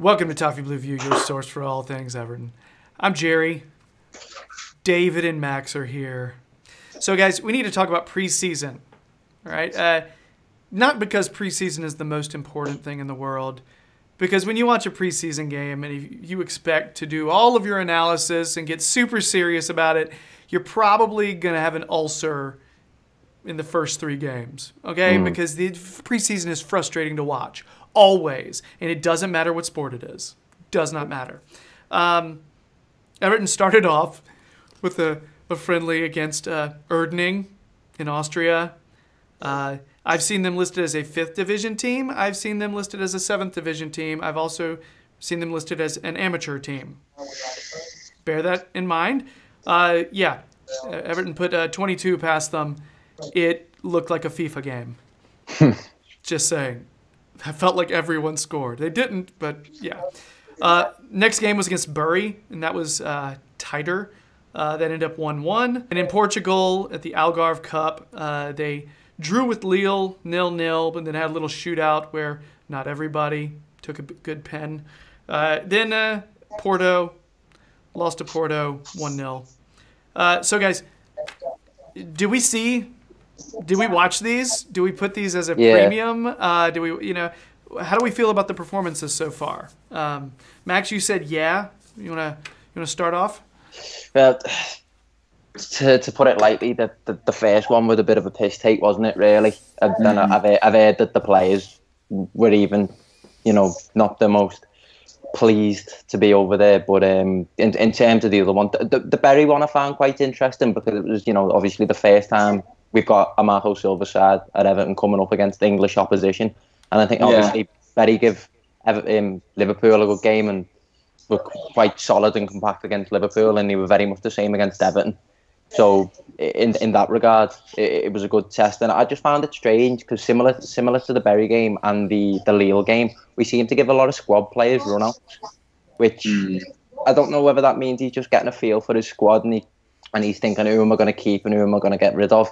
Welcome to Toffee Blue View, your source for all things Everton. I'm Gerry. David and Max are here. So, guys, we need to talk about preseason. All right? Not because preseason is the most important thing in the world, because when you watch a preseason game and you expect to do all of your analysis and get super serious about it, you're probably going to have an ulcer in the first 3 games, okay? Because the preseason is frustrating to watch, always. And it doesn't matter what sport it is. Does not matter. Everton started off with a friendly against Erdning in Austria. I've seen them listed as a 5th division team. I've seen them listed as a 7th division team. I've also seen them listed as an amateur team. Bear that in mind. Everton put 22 past them. It looked like a FIFA game. Just saying. I felt like everyone scored. They didn't, but yeah. Next game was against Bury, and that was tighter. That ended up 1-1. And in Portugal, at the Algarve Cup, they drew with Lille 0-0, but then had a little shootout where not everybody took a good pen. Then Porto lost to Porto 1-0. So, guys, do we watch these? Do we put these as a premium? How do we feel about the performances so far? Max, you said yeah. You wanna start off? Well, to put it lightly, the first one was a bit of a piss take, wasn't it? Really, and then I've heard that the players were even, not the most pleased to be over there. But in terms of the other one, the Bury one I found quite interesting because it was, obviously the first time we've got a Marco Silva side at Everton coming up against English opposition, and I think obviously Bury give Liverpool a good game and were quite solid and compact against Liverpool, and they were very much the same against Everton. So in that regard, it was a good test, and I just found it strange because similar to the Bury game and the Lille game, we seem to give a lot of squad players run-outs, which I don't know whether that means he's just getting a feel for his squad and he's thinking, who am I going to keep and who am I going to get rid of?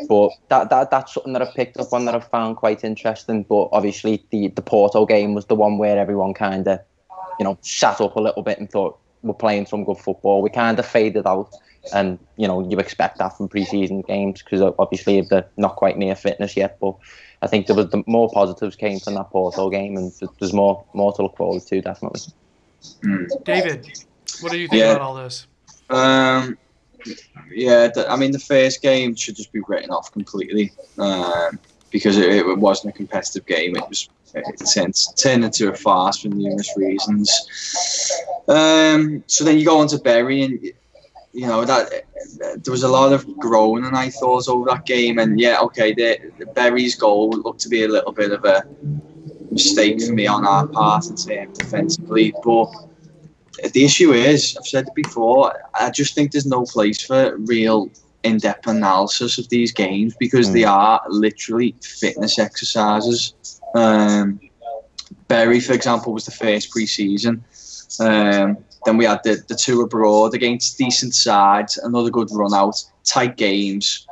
But that's something that I've picked up on that I've found quite interesting. But obviously the Porto game was the one where everyone kind of, sat up a little bit and thought, we're playing some good football. We kind of faded out. And, you expect that from pre-season games because obviously they're not quite near fitness yet. But I think there was more positives came from that Porto game, and there's more to look forward to, definitely. David, what do you think about all this? The first game should just be written off completely because it wasn't a competitive game. It turned into a farce for numerous reasons. So then you go on to Bury, and that there was a lot of groaning, I thought, over that game. And the Bury's goal looked to be a little bit of a mistake for me on our part in terms defensively, but the issue is, I've said it before, I just think there's no place for real in-depth analysis of these games because they are literally fitness exercises. Bury, for example, was the first pre-season. Then we had the 2 abroad against decent sides, another good run-out, tight games.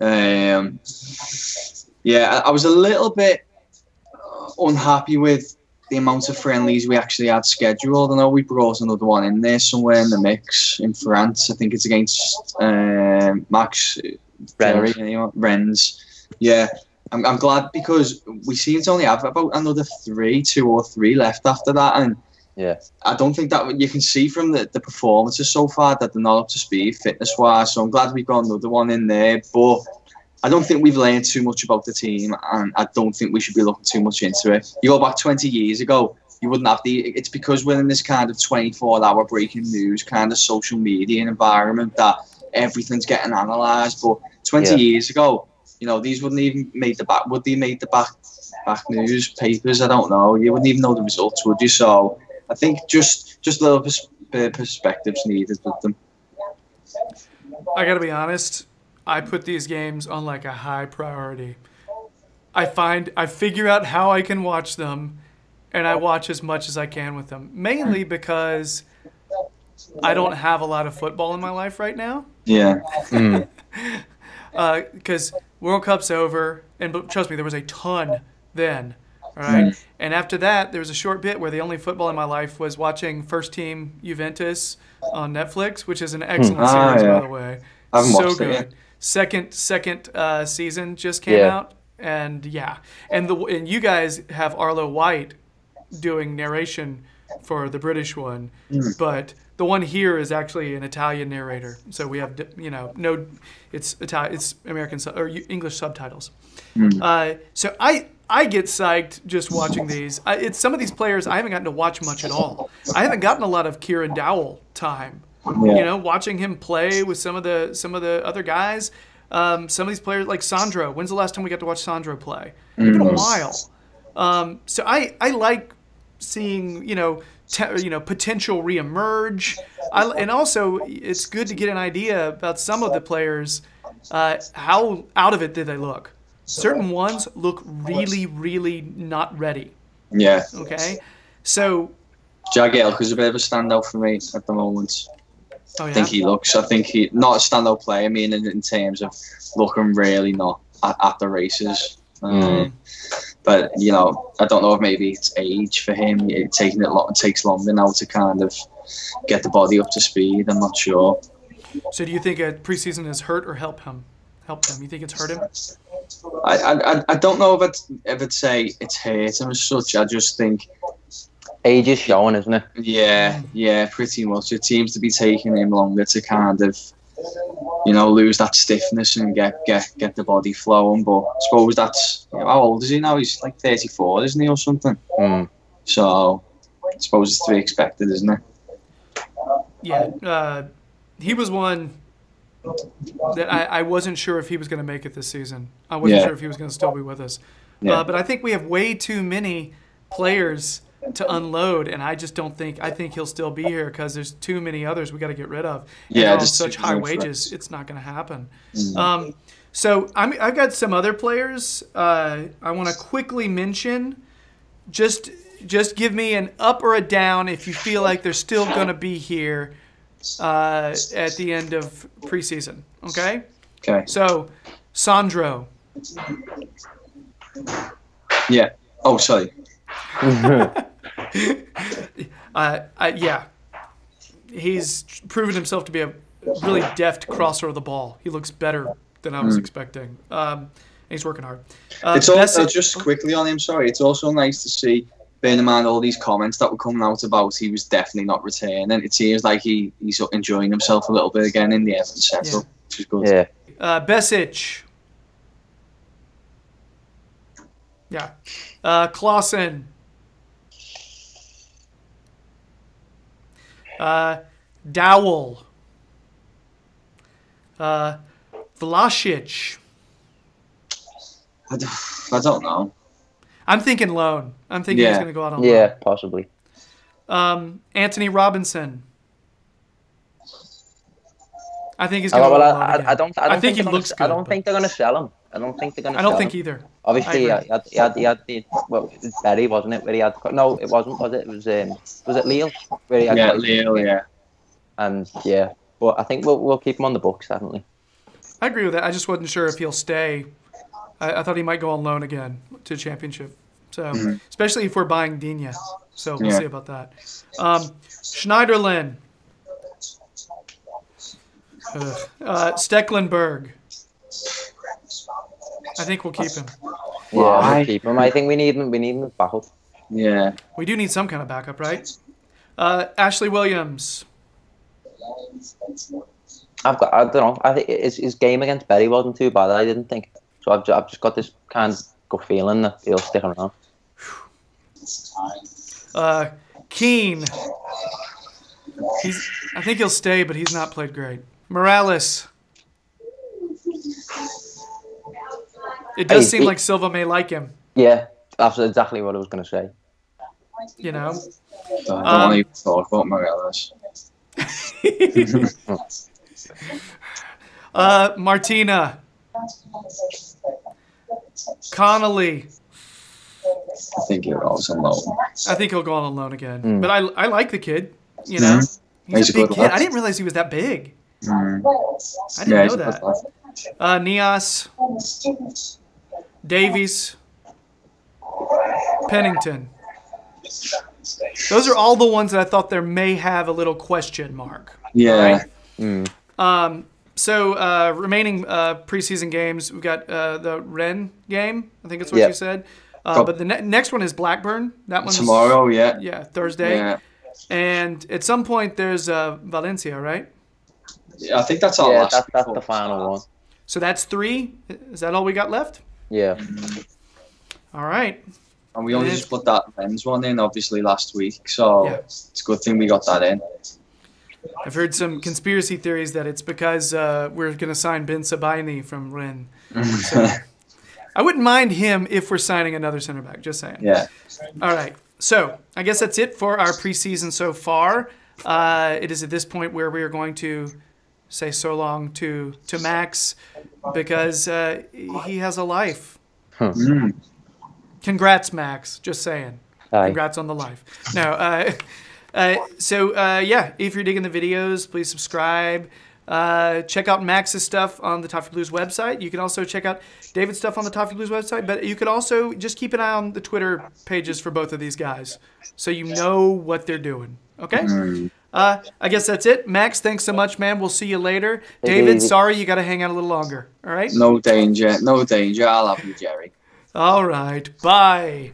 I was a little bit unhappy with the amount of friendlies we actually had scheduled. I know we brought another one in there somewhere in the mix in France. I think it's against Max Rennes. Yeah, I'm glad because we seem to only have about another 2 or 3 left after that, and I don't think that you can see from the performances so far that they're not up to speed fitness-wise. So I'm glad we've got another one in there, but I don't think we've learned too much about the team, and I don't think we should be looking too much into it. You go back 20 years ago, you wouldn't have it's because we're in this kind of 24-hour breaking news kind of social media environment that everything's getting analysed. But 20 years ago, these wouldn't even make the back. Would they make the back newspapers? I don't know. You wouldn't even know the results, would you? So I think just a little perspectives needed with them. I got to be honest. I put these games on like a high priority. I figure out how I can watch them, and I watch as much as I can with them. Mainly because I don't have a lot of football in my life right now. Yeah. Because World Cup's over, and trust me, there was a ton then. All right. And after that, there was a short bit where the only football in my life was watching First Team Juventus on Netflix, which is an excellent series, by the way. I haven't so watched good. it yet. Second season just came out, and and you guys have Arlo White doing narration for the British one, but the one here is actually an Italian narrator. So we have it's American or English subtitles. So I get psyched just watching these. It's some of these players I haven't gotten to watch much at all. I haven't gotten a lot of Kieran Dowell time. Watching him play with some of the other guys. Some of these players like Sandro. When's the last time we got to watch Sandro play? It's been a while. So I like seeing potential reemerge. And also it's good to get an idea about some of the players. How out of it did they look? Certain ones look really, really not ready. Yeah. Okay. So Jagielka is a bit of a standout for me at the moment. Oh, yeah? I think he not a standout player. I mean, in terms of looking really not at the races. But I don't know if maybe it's age for him. It takes longer now to kind of get the body up to speed. I'm not sure. So do you think a preseason has hurt or helped him? You think it's hurt him? I don't know if I'd say it's hurt him as such. I just think age is showing, isn't it? Yeah, pretty much. It seems to be taking him longer to kind of, lose that stiffness and get the body flowing. But I suppose that's how old is he now? He's like 34, isn't he, or something? So I suppose it's to be expected, isn't it? Yeah, he was one that I wasn't sure if he was going to make it this season. I wasn't sure if he was going to still be with us. But I think we have way too many players to unload, and I just don't think. I think he'll still be here because there's too many others we got to get rid of. Yeah, and on such high wages, it's not going to happen. So I've got some other players I want to quickly mention. Just give me an up or a down if you feel like they're still going to be here at the end of preseason. Okay. Okay. So Sandro. Yeah. Oh, sorry. He's proven himself to be a really deft crosser of the ball. He looks better than I was expecting. And he's working hard. It's also just quickly on him. Sorry, it's also nice to see, bearing in mind all these comments that were coming out about he was definitely not returning. It seems like he's enjoying himself a little bit again in the Everton setup, which is good. Yeah. Besic. Yeah. Clausen. Dowell. Vlasic. I don't know. I'm thinking loan. I'm thinking he's going to go out on loan. Yeah, possibly. Anthony Robinson. I think he's going to go out on loan again. I think he looks good. I don't think they're going to sell him. I don't think either. Obviously, he had the Berry, wasn't it? Where he had it wasn't. Was it? Was it Lille? Where he had Lille, yeah. And but I think we'll keep him on the books, definitely. I agree with that. I just wasn't sure if he'll stay. I thought he might go on loan again to Championship. So especially if we're buying Digne. So we'll see about that. Schneiderlin. Stecklenburg. I think we'll keep him. Yeah, we'll keep him. I think we need him. We need him back up. Yeah. We do need some kind of backup, right? Ashley Williams. I don't know. I think his game against Berry wasn't too bad. I didn't think. So I've just got this kind of gut feeling that he'll stick around. Keane. I think he'll stay, but he's not played great. Morales. It does seem like Silva may like him. Yeah, that's exactly what I was going to say. You know? I don't want to even talk about Morales. Martina. Connolly. I think he'll go on loan. I think he'll go on loan again. But I like the kid. You know? He's a big kid. I didn't realize he was that big. I didn't know that. Nias. Davies. Pennington. Those are all the ones that I thought there may have a little question mark. Yeah. Right? So remaining preseason games, we've got the Rennes game. I think that's what you said. But the next one is Blackburn. That one's tomorrow. Yeah. Yeah, Thursday. Yeah. And at some point there's Valencia, right? Yeah, I think that's our last. That's the final one. So that's 3. Is that all we got left? Yeah. All right. And we only just put that men's one in, obviously, last week. So it's a good thing we got that in. I've heard some conspiracy theories that it's because we're going to sign Ben Sabaini from Rennes. So, I wouldn't mind him if we're signing another center back, just saying. Yeah. All right. So I guess that's it for our preseason so far. It is at this point where we are going to say so long to Max because he has a life. Congrats, Max. Just saying. Aye. Congrats on the life. No. So if you're digging the videos, please subscribe. Check out Max's stuff on the Toffee Blues website. You can also check out David's stuff on the Toffee Blues website, but you could also just keep an eye on the Twitter pages for both of these guys so you know what they're doing. Okay? I guess that's it. Max, thanks so much, man. We'll see you later. David, sorry you got to hang out a little longer. All right? No danger. No danger. I'll have you, Gerry. All right. Bye.